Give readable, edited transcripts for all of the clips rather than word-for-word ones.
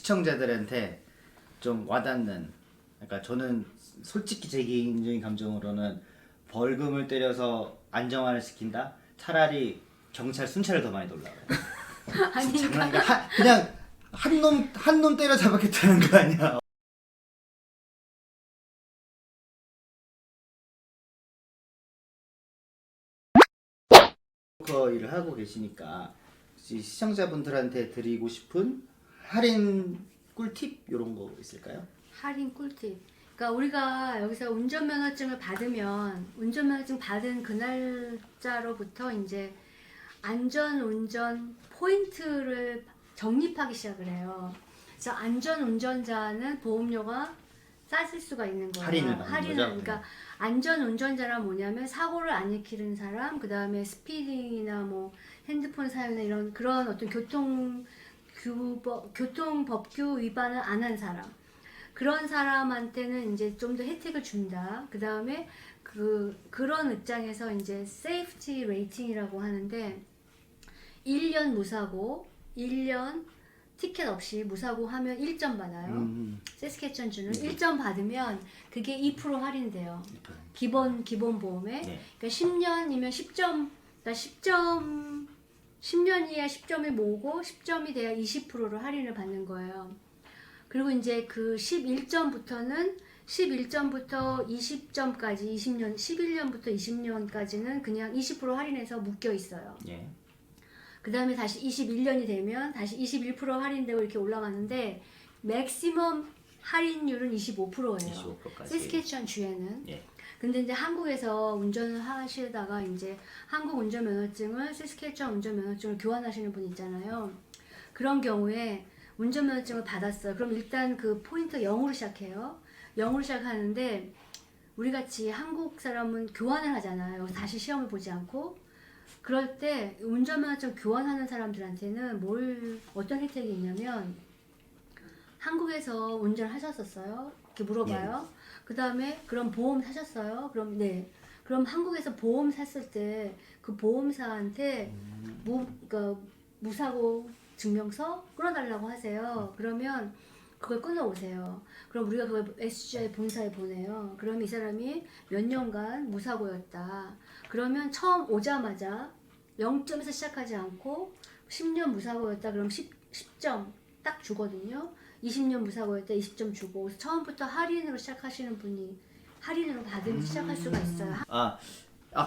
시청자들한테 좀 와닿는, 그러니까 저는 솔직히 제 개인적인 감정으로는 벌금을 때려서 안정화를 시킨다? 차라리 경찰 순찰을 더 많이 돌라고. 아니 장난이야. 그냥 한 놈 때려 잡았겠다는 거 아니야. 일을 하고 계시니까 혹시 시청자분들한테 드리고 싶은 할인 꿀팁 이런 거 있을까요? 할인 꿀팁. 그러니까 우리가 여기서 운전면허증을 받으면 운전면허증 받은 그날짜로부터 이제 안전운전 포인트를 적립하기 시작을 해요. 그래서 안전운전자는 보험료가 싸질 수가 있는 거예요. 할인을 받는 거죠? 그러니까 안전운전자란 뭐냐면 사고를 안 일으키는 사람, 그 다음에 스피딩이나 뭐 핸드폰 사용이나 이런 그런 어떤 교통법규 위반을 안 한 사람. 그런 사람한테는 이제 좀 더 혜택을 준다. 그 다음에 그런 입장에서 이제 세이프티 레이팅이라고 하는데 1년 무사고, 1년 티켓 없이 무사고 하면 1점 받아요. 세스케천주는 1점 받으면 그게 2% 할인돼요. 기본 보험에. 네. 그러니까 10년이면 10점, 그러니까 10년이야 10점이 모으고 10점이 돼야 20%로 할인을 받는 거예요. 그리고 이제 그 11점부터 20점까지 20년, 11년부터 20년까지는 그냥 20% 할인해서 묶여 있어요. 예. 그 다음에 다시 21년이 되면 다시 21% 할인되고 이렇게 올라가는데 맥시멈 할인율은 25%예요. 25%까지. 세스케천 주에는. 예. 근데 이제 한국에서 운전을 하시다가 이제 한국 운전면허증을 세스케천 운전면허증을 교환하시는 분 있잖아요. 그런 경우에 운전면허증을 받았어요. 그럼 일단 그 포인트 0으로 시작해요. 0으로 시작하는데 우리 같이 한국 사람은 교환을 하잖아요. 다시 시험을 보지 않고. 그럴 때 운전면허증 교환하는 사람들한테는 어떤 혜택이 있냐면 한국에서 운전을 하셨었어요? 이렇게 물어봐요. 그 다음에 그럼 보험 사셨어요? 그럼 네. 그럼 한국에서 보험 샀을 때 그 보험사한테 그러니까 무사고 증명서 끊어달라고 하세요. 그러면 그걸 끊어오세요. 그럼 우리가 그걸 SGI 본사에 보내요. 그럼 이 사람이 몇 년간 무사고였다. 그러면 처음 오자마자 0점에서 시작하지 않고 10년 무사고였다. 그럼 10점 딱 주거든요. 20년 무사고였다. 20점 주고. 그래서 처음부터 할인으로 시작하시는 분이 할인으로 시작할 수가 있어요.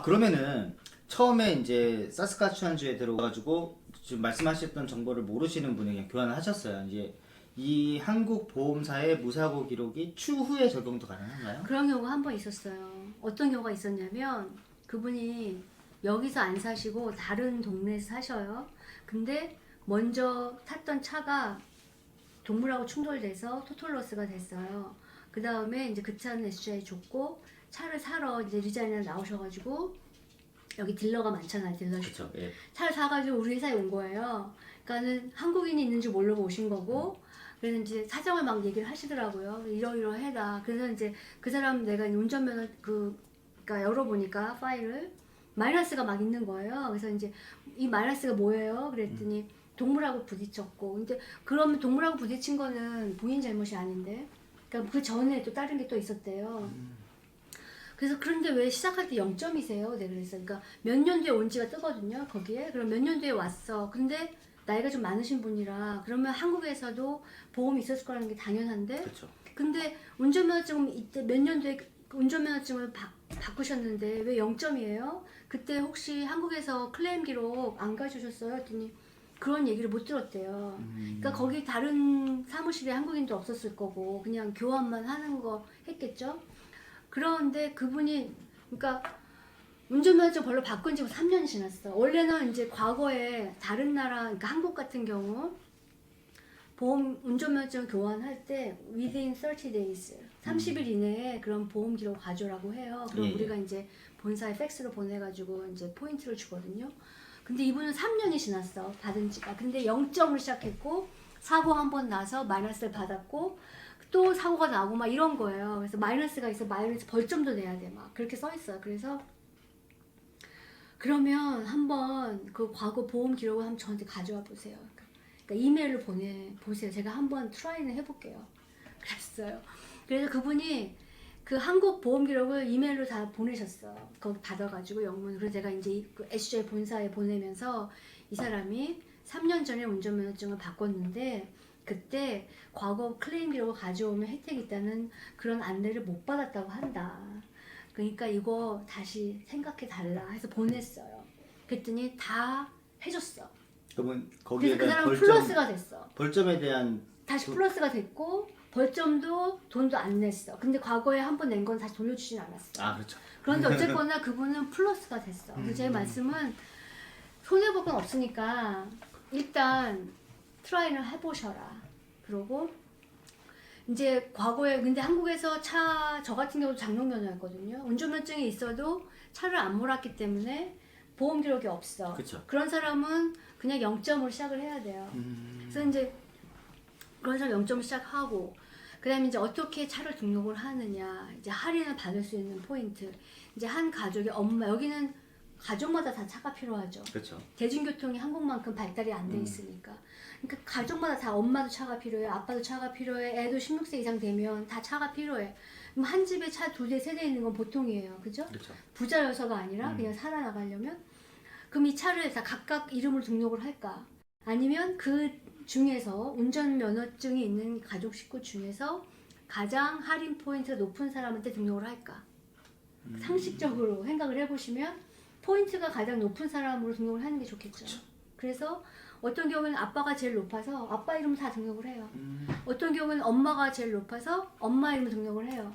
그러면은 처음에 이제 사스카추안주에 들어가지고 지금 말씀하셨던 정보를 모르시는 분이 그냥 교환을 하셨어요. 이제 이 한국 보험사의 무사고 기록이 추후에 적용도 가능한가요? 그런 경우가 한 번 있었어요. 어떤 경우가 있었냐면 그분이 여기서 안 사시고 다른 동네에서 사셔요. 근데 먼저 탔던 차가 동물하고 충돌돼서 토탈로스가 됐어요. 그 다음에 이제 그 차는 SGI 줬고 차를 사러 이제 디자이너 나오셔가지고 여기 딜러가 많잖아요. 딜러십. 그렇죠. 예. 차를 사가지고 우리 회사에 온 거예요. 그러니까는 한국인이 있는 줄 모르고 오신 거고 그래서 이제 사정을 막 얘기를 하시더라고요. 이러이러해다. 그래서 이제 그 사람 내가 운전면허 그러니까 열어보니까 파일을 마이너스가 막 있는 거예요. 그래서 이제 이 마이너스가 뭐예요? 그랬더니 동물하고 부딪혔고. 근데 그러면 동물하고 부딪힌 거는 부인 잘못이 아닌데. 그러니까 그 전에 또 다른 게 또 있었대요. 그래서 그런데 왜 시작할 때 0점이세요? 네, 그래서 그러니까 몇 년 뒤에 온지가 뜨거든요. 거기에. 그럼 몇 년 뒤에 왔어. 근데 나이가 좀 많으신 분이라 그러면 한국에서도 보험이 있었을 거라는 게 당연한데. 그렇죠. 근데 운전면허증 이때 몇 년 뒤에 운전면허증을 바꾸셨는데 왜 0점이에요? 그때 혹시 한국에서 클레임 기록 안 가져오셨어요? 했더니 그런 얘기를 못 들었대요. 그러니까 거기 다른 사무실에 한국인도 없었을 거고 그냥 교환만 하는 거 했겠죠? 그런데 그분이 그러니까 운전면허증 별로 바꾼 지 3년이 지났어. 원래는 이제 과거에 다른 나라, 그러니까 한국 같은 경우 보험 운전면허증 교환할 때 within 30 days, 30일 이내에 그런 보험 기록 가져오라고 해요. 그럼 예, 예. 우리가 이제 본사에 팩스로 보내가지고 이제 포인트를 주거든요. 근데 이분은 3년이 지났어 받은 지가. 근데 0점을 시작했고 사고 한 번 나서 마이너스를 받았고 또 사고가 나고 막 이런 거예요. 그래서 마이너스가 있어 마이너스 벌점도 내야 돼 막 그렇게 써 있어요. 그래서 그러면 한번 그 과거 보험 기록을 한번 저한테 가져와 보세요. 그러니까 이메일로 보세요. 제가 한번 트라이는 해볼게요. 그랬어요. 그래서 그분이 그 한국 보험 기록을 이메일로 다 보내셨어. 거기 받아가지고 영문. 그래서 제가 이제 그 SJ 본사에 보내면서 이 사람이 3년 전에 운전면허증을 바꿨는데 그때 과거 클레임 기록을 가져오면 혜택이 있다는 그런 안내를 못 받았다고 한다. 그러니까 이거 다시 생각해 달라 해서 보냈어요. 그랬더니 다 해줬어. 그러면 거기에 그래서 그 대한 사람은 플러스가 됐어. 벌점에 대한 다시 플러스가 됐고 벌점도 돈도 안 냈어. 근데 과거에 한 번 낸 건 다시 돌려주진 않았어. 아 그렇죠. 그런데 어쨌거나 그분은 플러스가 됐어. 그래서 제 말씀은 손해볼 건 없으니까 일단 트라이를 해보셔라. 그러고 이제 과거에 근데 한국에서 저 같은 경우도 장롱면허였거든요. 운전면허증이 있어도 차를 안 몰았기 때문에 보험 기록이 없어. 그쵸. 그런 사람은 그냥 0점으로 시작을 해야 돼요. 그래서 이제 그런 사람 0점을 시작하고 그다음에 이제 어떻게 차를 등록을 하느냐 이제 할인을 받을 수 있는 포인트 이제 한 가족의 엄마 여기는 가족마다 다 차가 필요하죠. 그렇죠. 대중교통이 한국만큼 발달이 안 돼 있으니까 그러니까 가족마다 다 엄마도 차가 필요해 아빠도 차가 필요해 애도 16세 이상 되면 다 차가 필요해. 그럼 한 집에 차 2대 3대 있는 건 보통이에요. 그죠? 그렇죠. 부자여서가 아니라 그냥 살아나가려면 그럼 이 차를 다 각각 이름으로 등록을 할까? 아니면 그 중에서 운전면허증이 있는 가족 식구 중에서 가장 할인 포인트가 높은 사람한테 등록을 할까? 상식적으로 생각을 해보시면 포인트가 가장 높은 사람으로 등록을 하는 게 좋겠죠. 그쵸. 그래서 어떤 경우는 아빠가 제일 높아서 아빠 이름 다 등록을 해요. 어떤 경우는 엄마가 제일 높아서 엄마 이름 등록을 해요.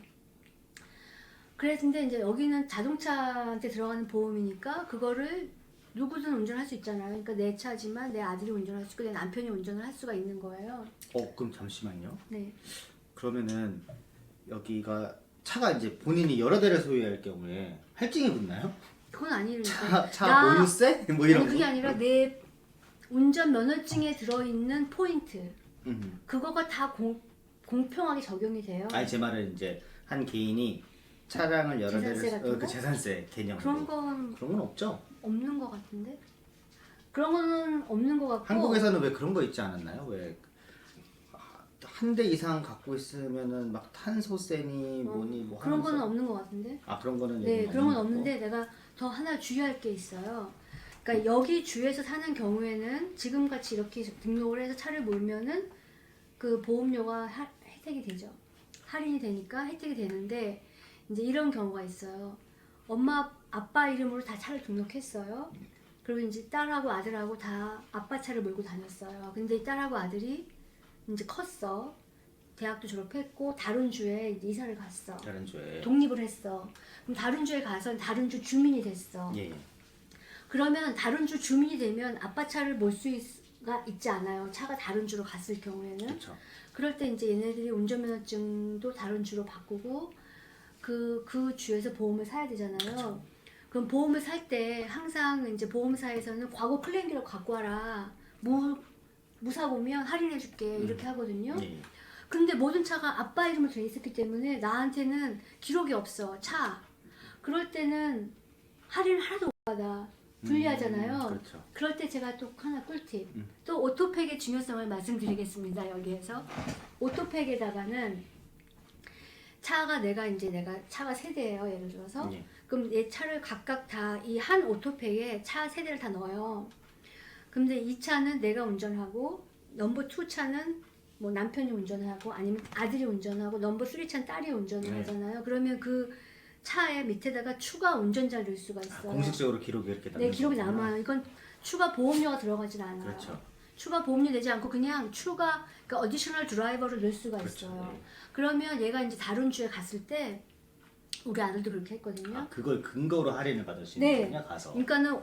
그랬는데 이제 여기는 자동차한테 들어가는 보험이니까 그거를 누구든 운전할 수 있잖아요. 그러니까 내 차지만 내 아들이 운전할 수 있고 내 남편이 운전을 할 수가 있는 거예요. 그럼 잠시만요. 네. 그러면은 여기가 차가 이제 본인이 여러 대를 소유할 경우에 할증이 붙나요? 그건 아니니까. 차 보유세? 뭐 이런 아니, 그게 거? 아니라 내 운전 면허증에 들어있는 포인트 그거가 다 공평하게 적용이 돼요. 아니 제 말은 이제 한 개인이 차량을 여러 재산세 대를 같은 거? 그 재산세 개념 그런 건 그런 건 없죠? 없는 것 같은데? 그런 거는 없는 것 같고 한국에서는 왜 그런 거 있지 않았나요? 왜 한 대 이상 갖고 있으면은 막 탄소세니 뭐니 뭐 그런 하면서 거는 없는 것 같은데? 아 그런 거는 네, 여기는 그런 건 없는 없는데 내가 더 하나 주의할 게 있어요. 그러니까 여기 주에서 사는 경우에는 지금같이 이렇게 등록을 해서 차를 몰면은 그 보험료가 혜택이 되죠. 할인이 되니까 혜택이 되는데 이제 이런 경우가 있어요. 엄마, 아빠 이름으로 다 차를 등록했어요. 그리고 이제 딸하고 아들하고 다 아빠 차를 몰고 다녔어요. 근데 이 딸하고 아들이 이제 컸어. 대학도 졸업했고 다른 주에 이제 이사를 갔어. 다른 주에 독립을 했어. 그럼 다른 주에 가서 다른 주 주민이 됐어. 예. 그러면 다른 주 주민이 되면 아빠 차를 몰 수가 있지 않아요. 차가 다른 주로 갔을 경우에는. 그렇죠. 그럴 때 이제 얘네들이 운전면허증도 다른 주로 바꾸고 그 주에서 보험을 사야 되잖아요. 그쵸. 그럼 보험을 살 때 항상 이제 보험사에서는 과거 클레임 기록 갖고 와라. 무사고면 할인해줄게. 이렇게 하거든요. 예. 근데 모든 차가 아빠 이름으로 돼 있었기 때문에 나한테는 기록이 없어. 차. 그럴 때는 할인을 하나도 못 받아. 불리하잖아요. 그렇죠. 그럴 때 제가 또 하나 꿀팁. 또 오토팩의 중요성을 말씀드리겠습니다. 여기에서. 오토팩에다가는 내가 차가 3대예요. 예를 들어서. 예. 그럼 내 차를 각각 다 이 한 오토팩에 차 3대를 다 넣어요. 근데 이 차는 내가 운전하고 넘버 2 차는 뭐 남편이 운전하고 아니면 아들이 운전하고 넘버 3 차는 딸이 운전을 네. 하잖아요. 그러면 그 차에 밑에다가 추가 운전자를 넣을 수가 있어요. 공식적으로 기록이 이렇게 남는 네, 기록이 거구나. 남아요. 이건 추가 보험료가 들어가질 않아요. 그렇죠. 추가 보험료 내지 않고 그냥 그러니까 어디셔널 드라이버를 넣을 수가 그렇죠. 있어요. 네. 그러면 얘가 이제 다른 주에 갔을 때 우리 아들도 그렇게 했거든요. 아, 그걸 근거로 할인을 받을 수 있는 네. 거냐 가서. 그러니까는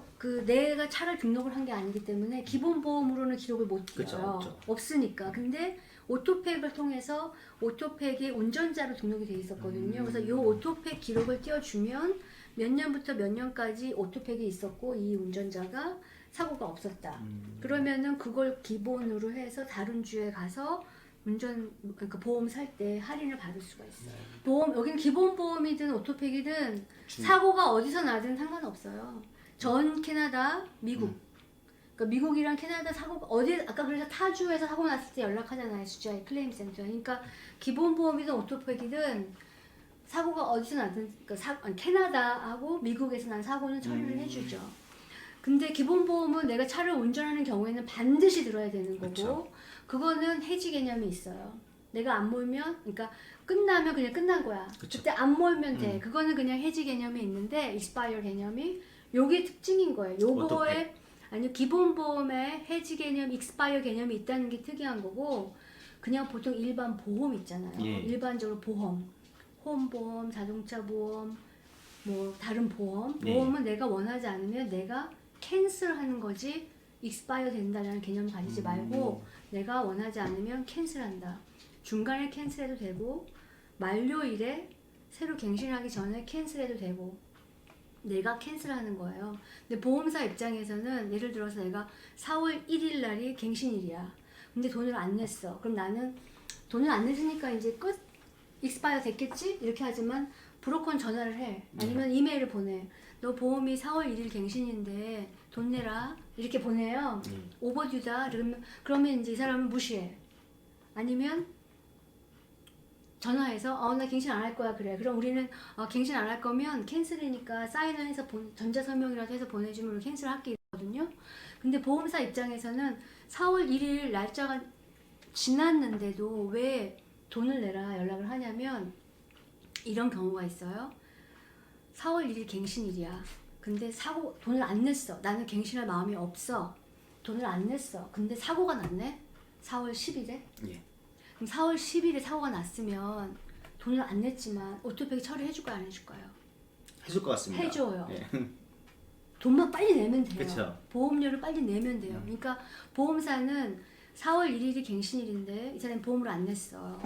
내가 차를 등록을 한 게 아니기 때문에 기본 보험으로는 기록을 못 그쵸, 해요. 없죠. 없으니까. 근데 오토팩을 통해서 오토팩이 운전자로 등록이 돼 있었거든요. 그래서 이 오토팩 기록을 띄워주면 몇 년부터 몇 년까지 오토팩이 있었고 이 운전자가 사고가 없었다. 그러면은 그걸 기본으로 해서 다른 주에 가서 그러니까 보험 살 때 할인을 받을 수가 있어요. 여기는 기본 보험이든 오토팩이든 사고가 어디서 나든 상관없어요. 전 캐나다, 미국. 그러니까 미국이랑 캐나다 사고 어디 아까 그래서 타주에서 사고 났을 때 연락하잖아요. 수자의 클레임 센터. 그러니까 기본 보험이든 오토백이든 사고가 어디서 나든 그러니까 캐나다하고 미국에서 난 사고는 처리를 해주죠. 근데 기본 보험은 내가 차를 운전하는 경우에는 반드시 들어야 되는 거고 그쵸. 그거는 해지 개념이 있어요. 내가 안 몰면 그러니까 끝나면 그냥 끝난 거야. 그쵸. 그때 안 몰면 돼. 그거는 그냥 해지 개념이 있는데 익스파이어 개념이 요게 특징인 거예요. 요거에 아니 기본 보험에 해지 개념, 익스파이어 개념이 있다는 게 특이한 거고 그냥 보통 일반 보험 있잖아요. 예. 일반적으로 보험, 홈보험, 자동차 보험, 뭐 다른 보험, 예. 보험은 내가 원하지 않으면 내가 캔슬하는 거지 익스파이어 된다는 개념을 가지지 말고 내가 원하지 않으면 캔슬한다. 중간에 캔슬해도 되고 만료일에 새로 갱신하기 전에 캔슬해도 되고 내가 캔슬하는 거예요. 근데 보험사 입장에서는 예를 들어서 내가 4월 1일 날이 갱신일이야. 근데 돈을 안 냈어. 그럼 나는 돈을 안 냈으니까 이제 끝? 익스파이어 됐겠지? 이렇게 하지만 브로커는 전화를 해. 아니면 이메일을 보내. 너 보험이 4월 1일 갱신인데 돈 내라. 이렇게 보내요. 오버듀다. 그러면 이제 이 사람은 무시해. 아니면 전화해서 나 갱신 안 할 거야. 그래. 그럼 우리는 갱신 안 할 거면 캔슬이니까 사인을 해서 전자서명이라도 해서 보내주면 우리 캔슬할게 있거든요. 근데 보험사 입장에서는 4월 1일 날짜가 지났는데도 왜 돈을 내라 연락을 하냐면 이런 경우가 있어요. 4월 1일 갱신일이야. 근데 돈을 안 냈어. 나는 갱신할 마음이 없어. 돈을 안 냈어. 근데 사고가 났네. 4월 10일에. 예. 그럼 4월 10일에 사고가 났으면 돈을 안 냈지만 오토백이 처리해줄까요? 안 해줄까요? 해줄 것 같습니다. 해줘요. 예. 돈만 빨리 내면 돼요. 그쵸. 보험료를 빨리 내면 돼요. 그러니까 보험사는 4월 1일이 갱신일인데 이 사람이 보험을 안 냈어.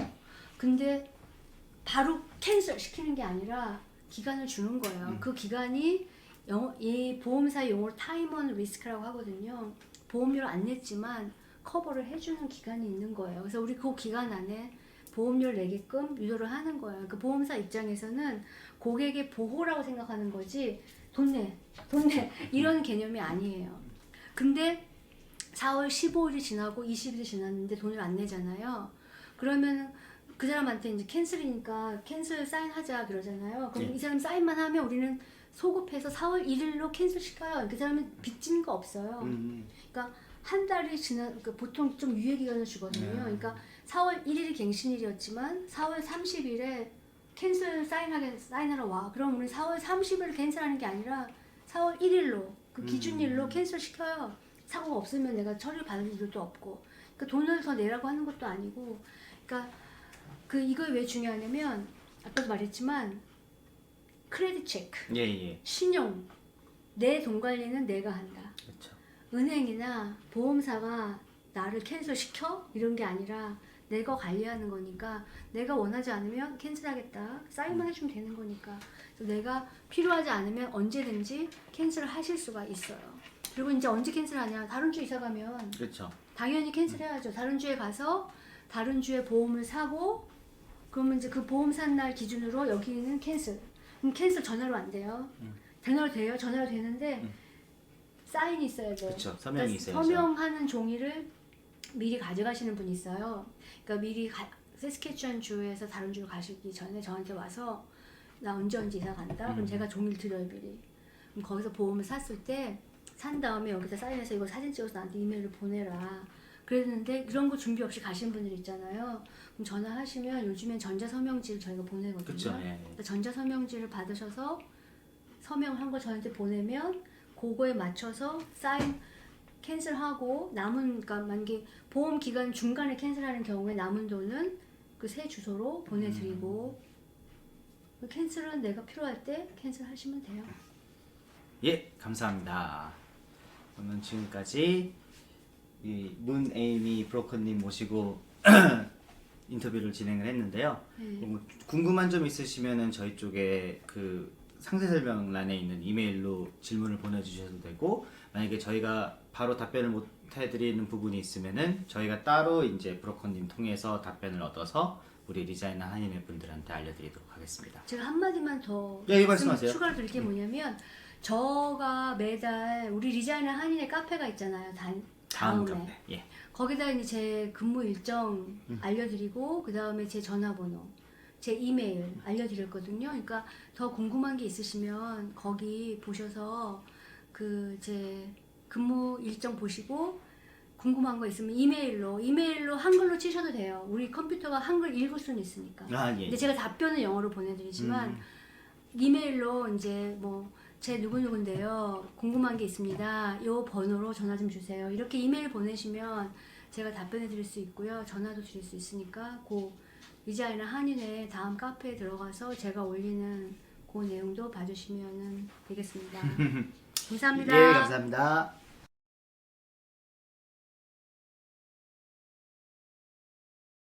근데 바로 캔슬 시키는 게 아니라 기간을 주는 거예요. 그 기간이 이 보험사 용어로 타임 온 리스크라고 하거든요. 보험료를 안 냈지만 커버를 해주는 기간이 있는 거예요. 그래서 우리 그 기간 안에 보험료를 내게끔 유도를 하는 거예요. 그 보험사 입장에서는 고객의 보호라고 생각하는 거지 돈 내 이런 개념이 아니에요. 근데 4월 15일이 지나고 20일이 지났는데 돈을 안 내잖아요. 그러면 그 사람한테 이제 캔슬이니까 캔슬 사인하자 그러잖아요. 그럼 네. 이 사람 사인만 하면 우리는 소급해서 4월 1일로 캔슬 시켜요. 그 사람은 빚진 거 없어요. 그러니까 한 달이 그러니까 보통 좀 유예 기간을 주거든요. 그러니까 4월 1일이 갱신일이었지만 4월 30일에 캔슬 사인하러 와. 그럼 우리 4월 30일 캔슬하는 게 아니라 4월 1일로 그 기준일로 캔슬 시켜요. 사고가 없으면 내가 처리를 받을 이유도 없고. 그러니까 돈을 더 내라고 하는 것도 아니고. 그러니까 이거 왜 중요하냐면 아까도 말했지만 크레딧 체크, 예. 신용, 내 돈 관리는 내가 한다. 그렇죠. 은행이나 보험사가 나를 캔슬 시켜? 이런 게 아니라 내가 관리하는 거니까 내가 원하지 않으면 캔슬하겠다. 사인만 해주면 되는 거니까. 그래서 내가 필요하지 않으면 언제든지 캔슬을 하실 수가 있어요. 그리고 이제 언제 캔슬하냐? 다른 주 이사 가면 그렇죠. 당연히 캔슬해야죠. 다른 주에 가서 다른 주에 보험을 사고 그러면 이제 그 보험 산 날 기준으로 여기는 캔슬. 그럼 캔슬 전화로 안 돼요. 전화로 돼요. 전화로 되는데 사인이 있어야 돼요. 그렇죠. 서명이 있어야죠. 서명하는 종이를 미리 가져가시는 분이 있어요. 그러니까 미리 세스케츄안 주에서 다른 주로 가시기 전에 저한테 와서 나 언제 이사 간다. 그럼 제가 종이를 드려요 미리. 그럼 거기서 보험을 샀을 때 산 다음에 여기다 사인해서 이거 사진 찍어서 나한테 이메일을 보내라. 그랬는데 그런 거 준비 없이 가신 분들 있잖아요. 그럼 전화하시면 요즘엔 전자서명지를 저희가 보내거든요. 그쵸, 예. 그러니까 전자서명지를 받으셔서 서명을 한 거 저한테 보내면 그거에 맞춰서 사인 캔슬하고 남은 그러니까 만약에 보험 기간 중간에 캔슬하는 경우에 남은 돈은 그 새 주소로 보내드리고 그 캔슬은 내가 필요할 때 캔슬하시면 돼요. 예, 감사합니다. 그러면 지금까지 이 문 에이미 브로커님 모시고 인터뷰를 진행을 했는데요. 뭐 궁금한 점 있으시면은 저희 쪽에 그 상세 설명란에 있는 이메일로 질문을 보내주셔도 되고, 만약에 저희가 바로 답변을 못 해드리는 부분이 있으면은 저희가 따로 이제 브로커님 통해서 답변을 얻어서 우리 리자이너 한인회 분들한테 알려드리도록 하겠습니다. 제가 한마디만 더 예, 말씀하세요. 추가로 드릴 게 뭐냐면 저가 매달 우리 디자이너 한인의 카페가 있잖아요. 다음 다음에 카페. 예. 거기다 이제 제 근무 일정 알려드리고 그 다음에 제 전화번호, 제 이메일 알려드렸거든요. 그러니까 더 궁금한 게 있으시면 거기 보셔서 그 제 근무 일정 보시고 궁금한 거 있으면 이메일로 한글로 치셔도 돼요. 우리 컴퓨터가 한글 읽을 수는 있으니까. 아, 예. 근데 제가 답변은 영어로 보내드리지만 이메일로 이제 뭐 제 누구누군데요. 궁금한 게 있습니다. 요 번호로 전화 좀 주세요. 이렇게 이메일 보내시면 제가 답변해 드릴 수 있고요. 전화도 드릴 수 있으니까 그 디자이너 한인의 다음 카페에 들어가서 제가 올리는 그 내용도 봐주시면 되겠습니다. 감사합니다. 예, 감사합니다.